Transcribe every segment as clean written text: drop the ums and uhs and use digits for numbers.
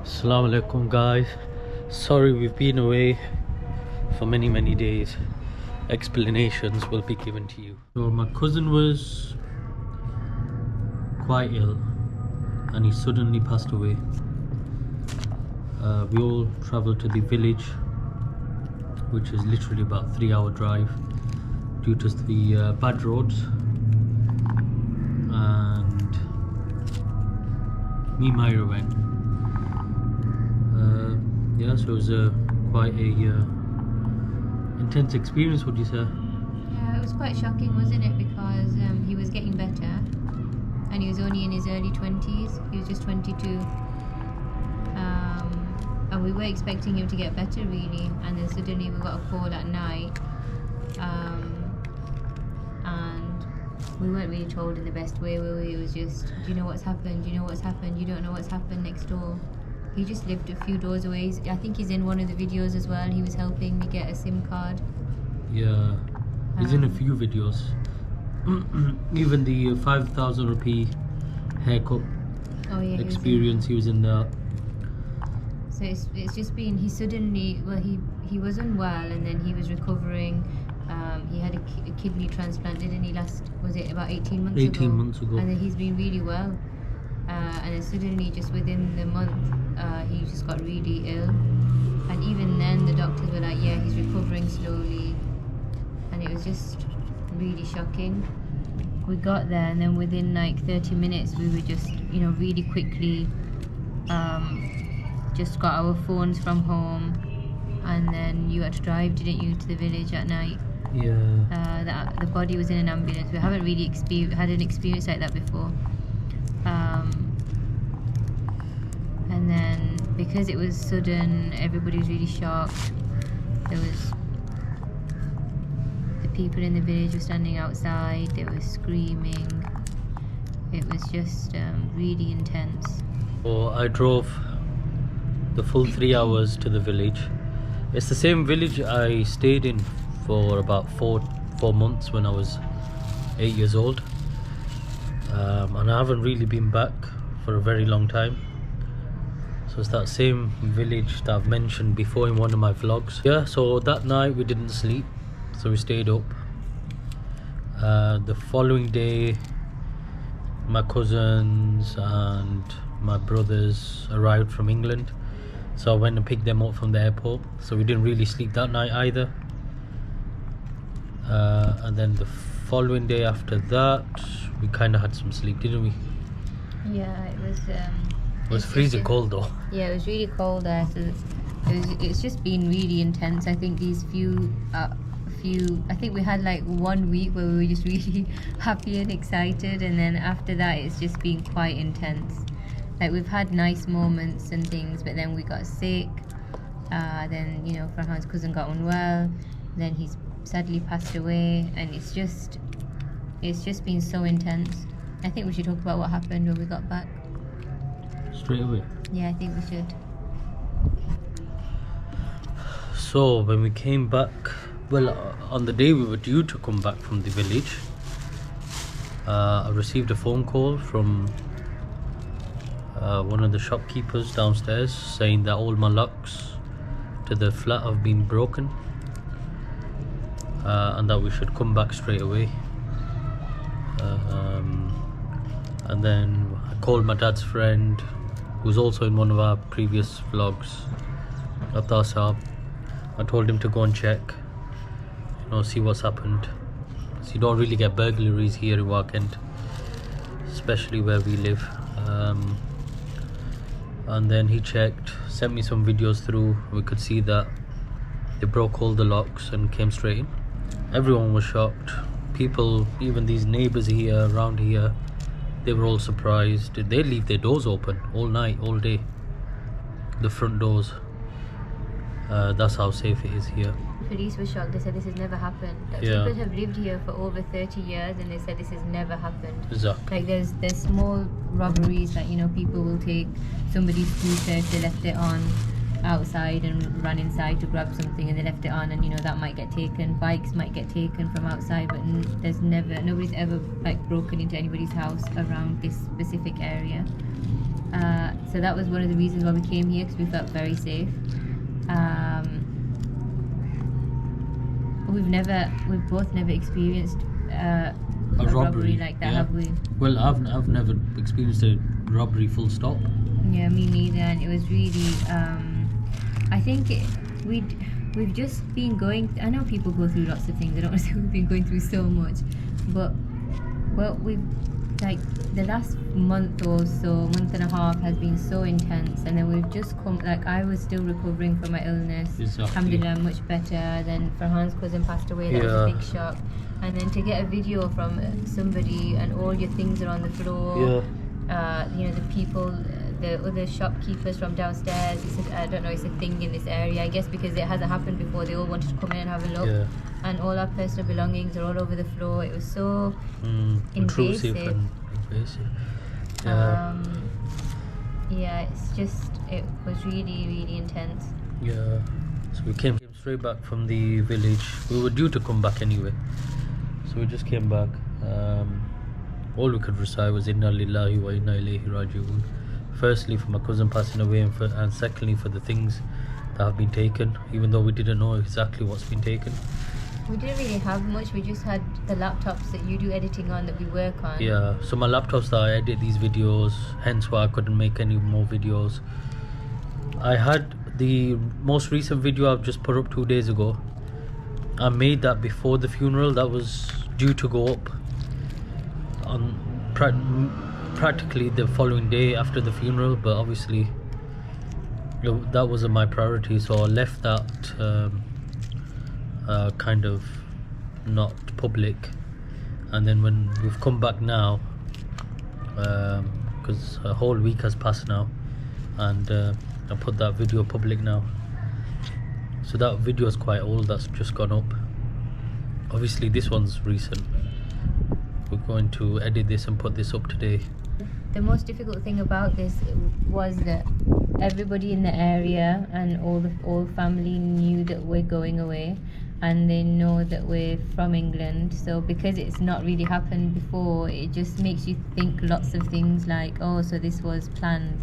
Assalamu alaikum guys, sorry we've been away for many days. Explanations will be given to you. So my cousin was quite ill and he suddenly passed away. We all travelled to the village, which is literally about 3-hour drive due to the bad roads, and me and Myra went. Yeah, so it was quite a intense experience, would you say? Yeah, it was quite shocking, wasn't it? Because he was getting better and he was only in his early 20s. He was just 22. And we were expecting him to get better, really. And then suddenly we got a call at night. And we weren't really told in the best way, were we? It was just, do you know what's happened? Do you know what's happened? You don't know what's happened next door. He just lived a few doors away. I think he's in one of the videos as well. He was helping me get a SIM card. Yeah, he's in a few videos. Even the 5,000 rupee haircut experience, he was in that. So it's just been, he suddenly, well, he was unwell and then he was recovering. He had a kidney transplant, didn't he, was it about 18 months ago? 18 months ago. And then he's been really well. And then suddenly, just within the month, he just got really ill. And even then, the doctors were like, yeah, he's recovering slowly. And it was just really shocking. We got there, and then within like 30 minutes, we were just, really quickly just got our phones from home. And then you had to drive, didn't you, to the village at night? Yeah. The body was in an ambulance. We haven't really had an experience like that before. And then because it was sudden, everybody was really shocked. The people in the village were standing outside, they were screaming. It was just really intense. So I drove the full 3 hours to the village. It's the same village I stayed in for about four months when I was 8 years old. And I haven't really been back for a very long time. So it's that same village that I've mentioned before in one of my vlogs. Yeah, so that night we didn't sleep, so we stayed up. The following day, my cousins and my brothers arrived from England, so I went and picked them up from the airport. So we didn't really sleep that night either. And then the following day after that, we kind of had some sleep, didn't we? Yeah, it was. It was freezing cold though. Yeah, it was really cold there. So it's just been really intense. I think these I think we had like 1 week where we were just really happy and excited, and then after that it's just been quite intense. Like, we've had nice moments and things, but then we got sick. Then Farhan's cousin got unwell. Then he's sadly passed away, and it's just been so intense. I think we should talk about what happened when we got back. Straight away? Yeah, I think we should. So when we came back, well, on the day we were due to come back from the village, I received a phone call from one of the shopkeepers downstairs saying that all my locks to the flat have been broken, and that we should come back straight away. And then I called my dad's friend, who's also in one of our previous vlogs, Atta Saab. I told him to go and check, see what's happened. So you don't really get burglaries here in Wakend, especially where we live. And then he checked, sent me some videos through. We could see that they broke all the locks and came straight in. Everyone was shocked. People, even these neighbors here, around here, they were all surprised. They leave their doors open all night, all day. The front doors. That's how safe it is here. Police were shocked. They said this has never happened. Yeah. People have lived here for over 30 years and they said this has never happened. Exactly. Like, there's small robberies that people will take somebody's scooter if they left it on outside and ran inside to grab something and they left it on, and that might get taken. Bikes might get taken from outside, but nobody's ever broken into anybody's house around this specific area. So that was one of the reasons why we came here, because we felt very safe. We've both never experienced a robbery like that, have we? Well, I've never experienced a robbery full stop. Yeah, me neither. And it was really, I think we've just been going. I know people go through lots of things. I don't want to say we've been going through so much, but we've, like, the last month or so, month and a half has been so intense, and then we've just come, like, I was still recovering from my illness. Exactly. Alhamdulillah, much better. Then Farhan's cousin passed away. That was a big shock. And then to get a video from somebody and all your things are on the floor. You know, the people, the other shopkeepers from downstairs. I don't know, it's a thing in this area, I guess, because it hasn't happened before. They all wanted to come in and have a look. And all our personal belongings are all over the floor. It was so intrusive invasive. and invasive. It was really, really intense. So we came straight back from the village. We were due to come back anyway, so we just came back. All we could recite was Inna Lillahi wa Inna Ilayhi Raji'un. Firstly, for my cousin passing away, and secondly for the things that have been taken, even though we didn't know exactly what's been taken. We didn't really have much. We just had the laptops that you do editing on, that we work on. So my laptops that I edit these videos, hence why I couldn't make any more videos. I had the most recent video I've just put up 2 days ago. I made that before the funeral. That was due to go up on practically the following day after the funeral, but obviously that wasn't my priority, so I left that kind of not public. And then when we've come back now, because a whole week has passed now, and I put that video public now. So that video is quite old, that's just gone up. Obviously this one's recent. We're going to edit this and put this up today. The most difficult thing about this was that everybody in the area and all family knew that we're going away, and they know that we're from England. So because it's not really happened before, it just makes you think lots of things, like, oh, so this was planned,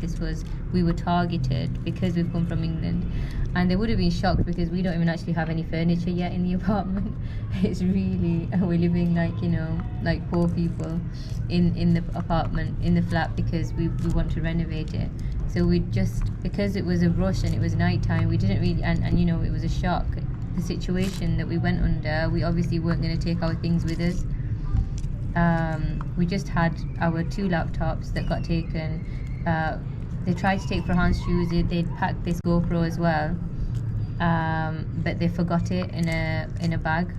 we were targeted because we've come from England. And they would have been shocked because we don't even actually have any furniture yet in the apartment. It's really, we're living like, you know, like poor people in the apartment, in the flat, because we want to renovate it. So we just, because it was a rush and it was night time, we didn't really, and you know, it was a shock, the situation that we went under. We obviously weren't going to take our things with us. We just had our 2 laptops that got taken. They tried to take Farhan's shoes. They'd packed this GoPro as well, but they forgot it in a bag.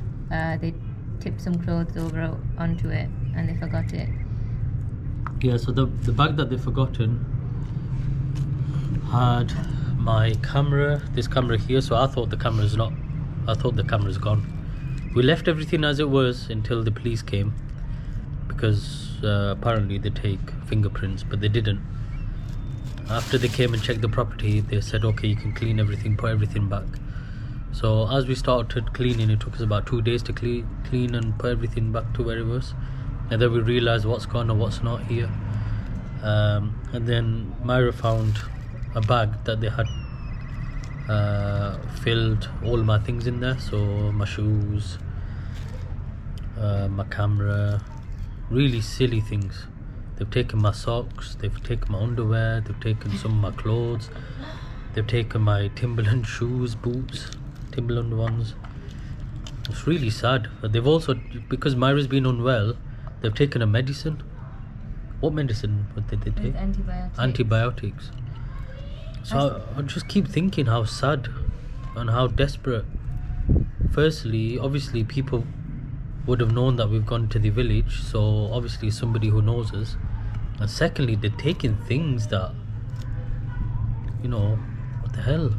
They tipped some clothes over onto it and they forgot it. So the bag that they've forgotten had my camera, this camera here. So I thought the camera's gone. We left everything as it was until the police came, because apparently they take fingerprints, but they didn't. After they came and checked the property, they said, okay, you can clean everything, put everything back. So as we started cleaning, it took us about 2 days to clean and put everything back to where it was. And then we realized what's gone and what's not here. And then Myra found a bag that they had filled all my things in there. So my shoes, my camera, really silly things. They've taken my socks, they've taken my underwear, they've taken some of my clothes, they've taken my Timberland shoes, boots, Timberland ones. It's really sad. They've also, because Myra's been unwell, they've taken a medicine. What medicine? What did they take? Antibiotics. So I just keep thinking how sad and how desperate. Firstly, obviously people would have known that we've gone to the village, so obviously somebody who knows us. And secondly, they're taking things that, you know, what the hell?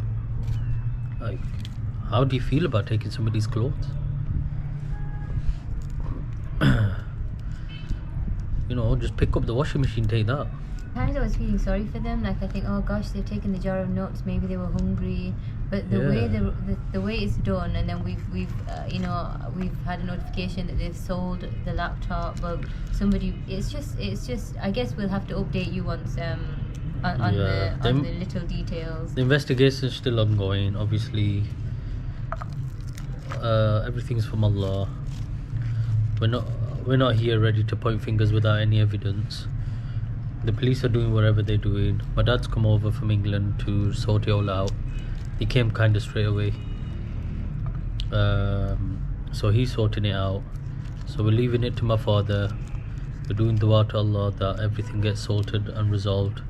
Like, how do you feel about taking somebody's clothes? You know, just pick up the washing machine, take that. Sometimes I was feeling sorry for them. Like, I think, oh gosh, they've taken the jar of nuts. Maybe they were hungry. But the way the way it's done, and then we've you know, we've had a notification that they've sold the laptop. Well, somebody, it's just. I guess we'll have to update you once on Yeah. the little details. The investigation is still ongoing. Obviously, everything's from Allah. We're not here ready to point fingers without any evidence. The police are doing whatever they're doing. My dad's come over from England to sort it all out. He came kind of straight away. So he's sorting it out. So we're leaving it to my father. We're doing dua to Allah that everything gets sorted and resolved.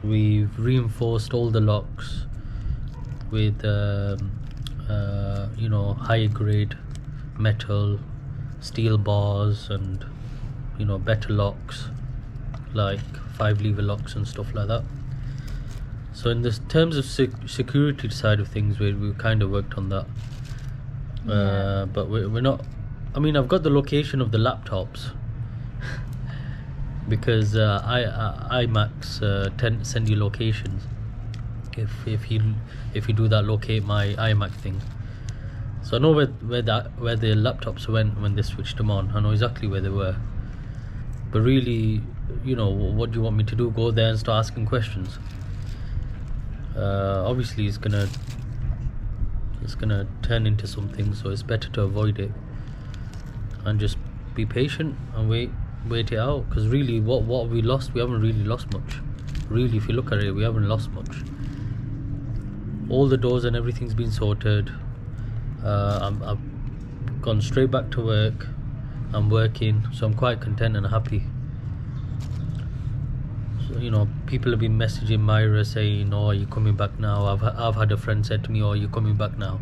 We've reinforced all the locks with higher grade metal, steel bars, and better locks like 5-lever locks and stuff like that. So in this terms of security side of things, we kind of worked on that. But we're not. I mean, I've got the location of the laptops because iMacs tend to send you locations if you do that locate my iMac thing. So I know where the laptops went when they switched them on. I know exactly where they were. But really, what do you want me to do? Go there and start asking questions? Obviously, it's gonna turn into something. So it's better to avoid it and just be patient and wait it out. Because really, what we lost, we haven't really lost much. Really, if you look at it, we haven't lost much. All the doors and everything's been sorted. I've gone straight back to work. I'm working, so I'm quite content and happy. So, people have been messaging Myra saying, "Oh, are you coming back now?" I've had a friend said to me, "Oh, are you coming back now?"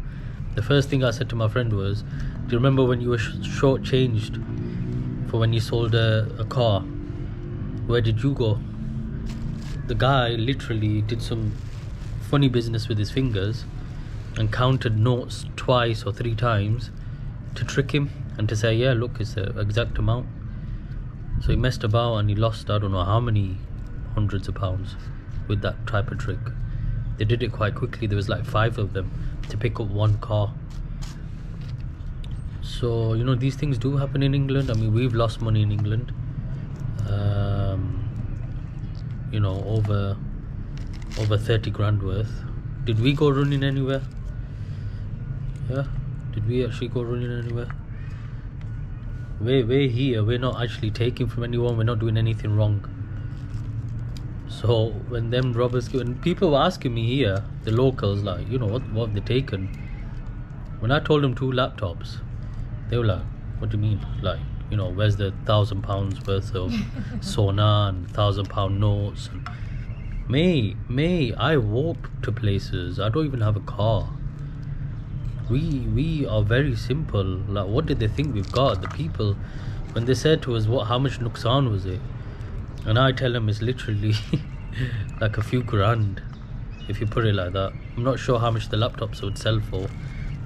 The first thing I said to my friend was, "Do you remember when you were shortchanged for when you sold a car? Where did you go?" The guy literally did some funny business with his fingers and counted notes twice or 3 times to trick him and to say, "Yeah, look, it's the exact amount." So he messed about and he lost I don't know how many hundreds of pounds with that type of trick. They did it quite quickly. There was like 5 of them to pick up one car. So these things do happen in England. I mean, we've lost money in England. Over 30 grand worth. Did we go running anywhere? Yeah, did we actually go running anywhere? We're here. We're not actually taking from anyone. We're not doing anything wrong. So when them robbers, when people were asking me here, the locals, like, what have they taken? When I told them 2 laptops, they were like, "What do you mean? Like, where's the £1,000 worth of Sona and £1,000 notes?" And May, I walk to places. I don't even have a car. We are very simple. Like, what did they think we've got? The people, when they said to us, how much nuksan was it? And I tell them it's literally like a few grand, if you put it like that. I'm not sure how much the laptops would sell for,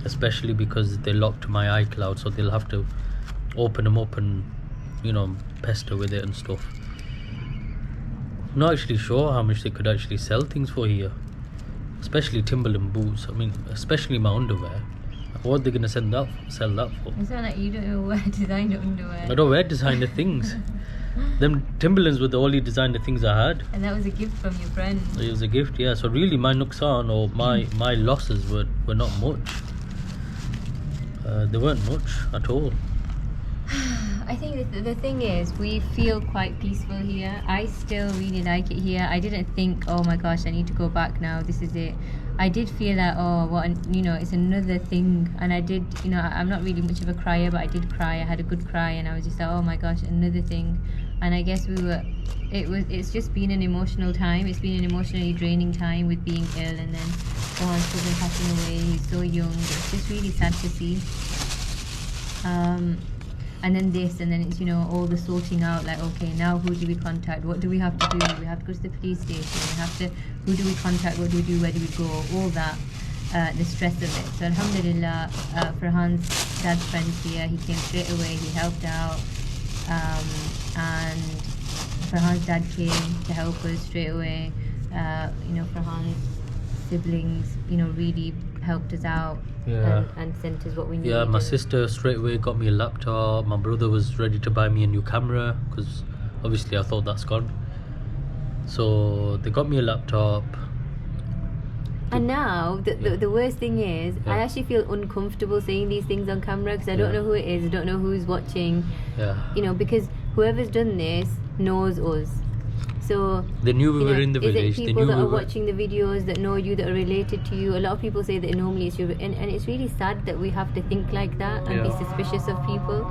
especially because they're locked to my iCloud, so they'll have to open them up and pester with it and stuff. I'm not actually sure how much they could actually sell things for here, especially Timberland boots. I mean, especially my underwear. What are they gonna sell that for? It's not like you don't wear designer underwear. I don't wear designer things. Them Timberlands were the only designer things I had. And that was a gift from your friend. It was a gift, yeah. So really, my nuksan or my losses were not much. They weren't much at all. I think the thing is, we feel quite peaceful here. I still really like it here. I didn't think, "Oh my gosh, I need to go back now. This is it." I did feel that, it's another thing. And I did, I'm not really much of a crier, but I did cry. I had a good cry, and I was just like, "Oh my gosh, another thing." And I guess it's just been an emotional time. It's been an emotionally draining time with being ill, and then Mohan's children passing away. He's so young. It's just really sad to see. And then this, and then it's all the sorting out, like, okay, now who do we contact, what do we have to do, we have to go to the police station, who do we contact, what do we do, where do we go, all that, the stress of it. So Alhamdulillah, Farhan's dad's friends here, he came straight away, he helped out, and Farhan's dad came to help us straight away. Farhan's siblings really helped us out. Yeah. And sent us what we needed. Yeah, my sister straight away got me a laptop. My brother was ready to buy me a new camera because obviously I thought that's gone. So they got me a laptop. And now, the worst thing is, I Yeah. actually feel uncomfortable saying these things on camera because I don't Yeah. know who it is, I don't know who's watching, Yeah. you know, because whoever's done this knows us. So, They knew we you were know, in the is village. it They people knew that we are were. watching the videos that know you, that are related to you? A lot of people say that normally it's you, and it's really sad that we have to think like that and be Yeah. suspicious of people.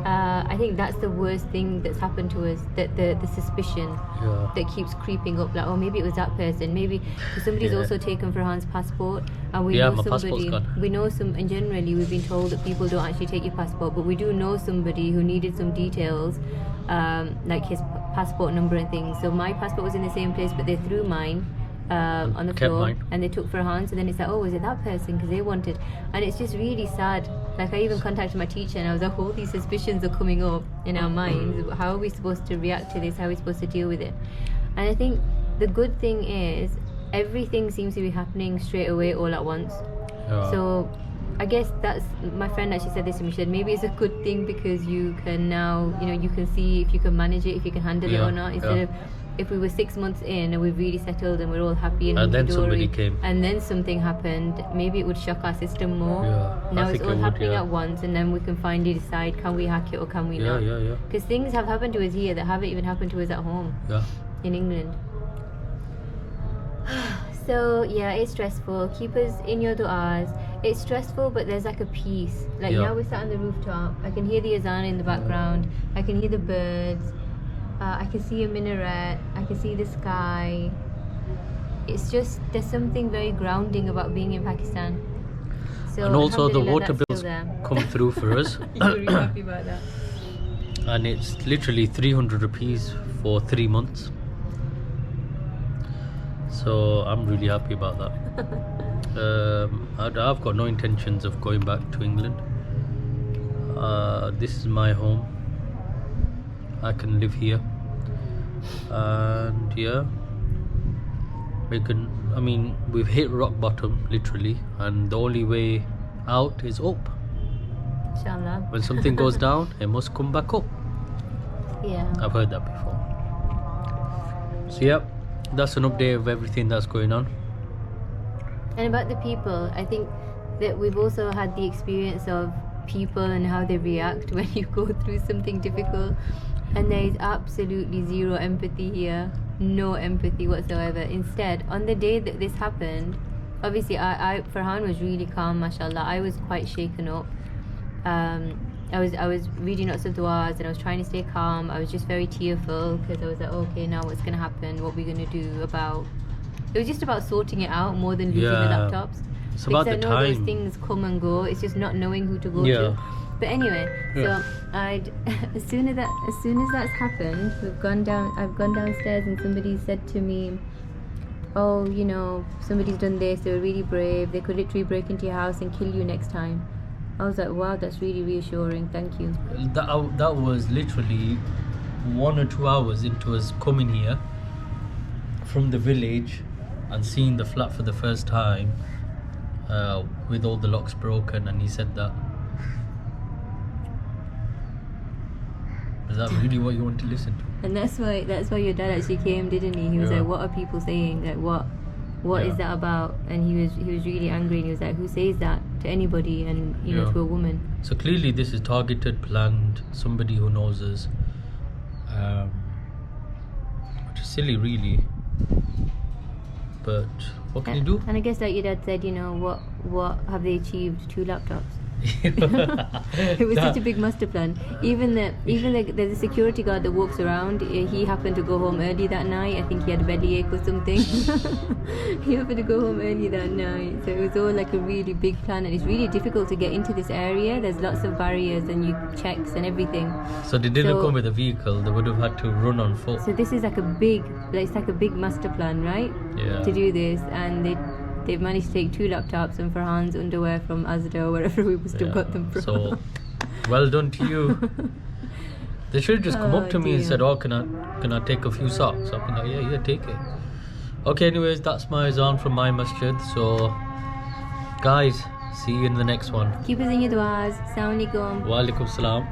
I think that's the worst thing that's happened to us, that the suspicion Yeah. that keeps creeping up, like, oh, maybe it was that person, maybe because somebody's Yeah. also taken Farhan's passport, and we Yeah, know my passport's somebody, gone. we know some, and generally we've been told that people don't actually take your passport, but we do know somebody who needed some details, like his passport number and things. So my passport was in the same place, but they threw mine on the Kept floor, mine. and they took Farhan's, and then it's like, oh, was it that person? Because they wanted, and it's just really sad. Like, I even contacted my teacher, and I was like, all these suspicions are coming up in our minds. How are we supposed to react to this? How are we supposed to deal with it? And I think the good thing is everything seems to be happening straight away, all at once. Yeah. So I guess that's, my friend actually said this to me. She said maybe it's a good thing because you can now, you know, you can see if you can manage it, if you can handle it Yeah, or not, instead yeah. of if we were 6 months in and we've really settled and we're all happy and And then hunky-dory, somebody came. and then something happened, maybe it would shock our system more. Yeah, I Now it's think all it would, happening yeah. at once, and then we can finally decide, can we hack it or can we Yeah, not? yeah, yeah. Because things have happened to us here that haven't even happened to us at home Yeah. in England. So yeah, it's stressful. Keep us in your du'as. It's stressful, but there's like a peace. Like Yeah. now we're sat on the rooftop. I can hear the azan in the background. I can hear the birds. I can see a minaret. I can see the sky. It's just, there's something very grounding about being in Pakistan. So And also the Alhamdulillah, water that's bills still there. come through for us. You're really happy about that. And it's literally 300 rupees for 3 months. So I'm really happy about that. I've got no intentions of going back to England. This is my home. I can live here. And yeah, we've hit rock bottom literally, and the only way out is up. Inshallah. When something goes down, it must come back up. Yeah. I've heard that before. So yeah, that's an update of everything that's going on. And about the people, I think that we've also had the experience of people and how they react when you go through something difficult, and there is absolutely zero empathy here, no empathy whatsoever. Instead, on the day that this happened, obviously Farhan was really calm, mashallah. I was quite shaken up. I was reading lots of du'as and I was trying to stay calm. I was just very tearful because I was like, okay, now what's going to happen? What are we going to do about... It was just about sorting it out more than losing the Yeah. laptops. It's Because about I the know those time. things come and go. It's just not knowing who to go Yeah. to. But anyway, Yeah. so as soon as that's happened, I've gone downstairs and somebody said to me, oh, you know, somebody's done this, they were really brave, they could literally break into your house and kill you next time. I was like, wow, that's really reassuring, thank you. That was literally 1 or 2 hours into us coming here from the village and seeing the flat for the first time, with all the locks broken, and he said that. Is that really what you want to listen to? And that's why your dad actually came, didn't he? He was Yeah. like, what are people saying? Like, what is Yeah. that about? And he was really angry, and he was like, who says that to anybody, and you know, Yeah. to a woman? So clearly this is targeted, planned, somebody who knows us, which is silly really, but what can you do? And I guess like your dad said, you know, what have they achieved? 2 laptops. It was such a big master plan. Even there's a security guard that walks around. He happened to go home early that night. I think he had a bellyache or something. He happened to go home early that night. So it was all like a really big plan, and it's really difficult to get into this area. There's lots of barriers and checks and everything. So they didn't So- come with a vehicle, they would have had to run on foot. So this is like it's like a big master plan, right? Yeah. To do this, and they've managed to take 2 laptops and Farhan's underwear from Asda or wherever we must have Yeah. got them from. So well done to you. They should have just come Oh, up to me and dear. said, oh, can I take a few socks? I'll be like, yeah, take it. Okay, anyways, that's my azan from my masjid. So guys, see you in the next one. Keep us in your du'as. Assalamu alaikum. Wa alaikum salam.